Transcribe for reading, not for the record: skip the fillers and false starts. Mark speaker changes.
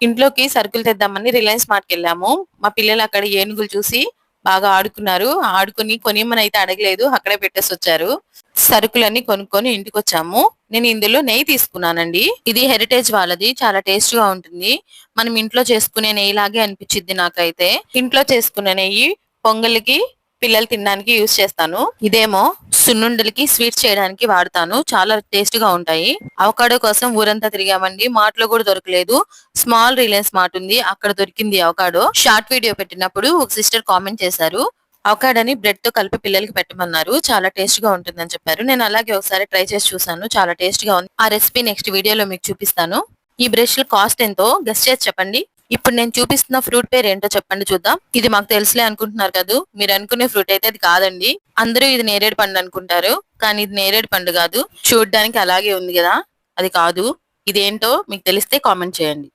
Speaker 1: ఇంట్లోకి సరుకులు తెద్దామని రిలయన్స్ మార్ట్‌కి వెళ్ళాము. మా పిల్లలు అక్కడ ఏనుగులు చూసి బాగా ఆడుకున్నారు. ఆడుకొని కొనియమని అయితే అడగలేదు. అక్కడే పెట్టేసొచ్చారు. సరుకులన్నీ కొనుక్కొని ఇంటికొచ్చాము. నేను ఇందులో నెయ్యి తీసుకున్నానండి. ఇది హెరిటేజ్ వాళ్ళది. చాలా టేస్ట్‌గా ఉంటుంది. మనం ఇంట్లో చేసుకునే నెయ్యిలాగే అనిపిచ్చిద్ది నాకైతే. ఇంట్లో చేసుకున్న నెయ్యి పొంగల్‌కి, పిల్లలు తినడానికి యూజ్ చేస్తాను. ఇదేమో సున్నుండలకి, స్వీట్స్ చేయడానికి వాడతాను. చాలా టేస్ట్‌గా ఉంటాయి. అవకాడో కోసం ఊరంతా తిరిగామండి. మార్ట్‌లో కూడా దొరకలేదు. స్మాల్ రిలయన్స్ మార్ట్ ఉంది. అక్కడ దొరికింది అవకాడో. షార్ట్ వీడియో పెట్టినప్పుడు ఒక సిస్టర్ కామెంట్ చేశారు. అవకాడోని బ్రెడ్ తో కలిపి పిల్లలకి పెట్టమన్నారు. చాలా టేస్ట్ గా ఉంటుందని చెప్పారు. నేను అలాగే ఒకసారి ట్రై చేసి చూసాను. చాలా టేస్ట్ గా ఉంది. ఆ రెసిపీ నెక్స్ట్ వీడియోలో మీకు చూపిస్తాను. ఈ బ్రష్‌ల కాస్ట్ ఎంతో గెస్ చేసి చెప్పండి. ఇప్పుడు నేను చూపిస్తున్న ఫ్రూట్ పేరు ఏంటో చెప్పండి చూద్దాం. ఇది మాకు తెలుసులే అనుకుంటున్నారు కదూ. మీరు అనుకునే ఫ్రూట్ అయితే అది కాదండి. అందరూ ఇది నేరేడు పండు అనుకుంటారు. కానీ ఇది నేరేడు పండు కాదు. చూడ్డానికి అలాగే ఉంది కదా. అది కాదు. ఇదేంటో మీకు తెలిస్తే కామెంట్ చేయండి.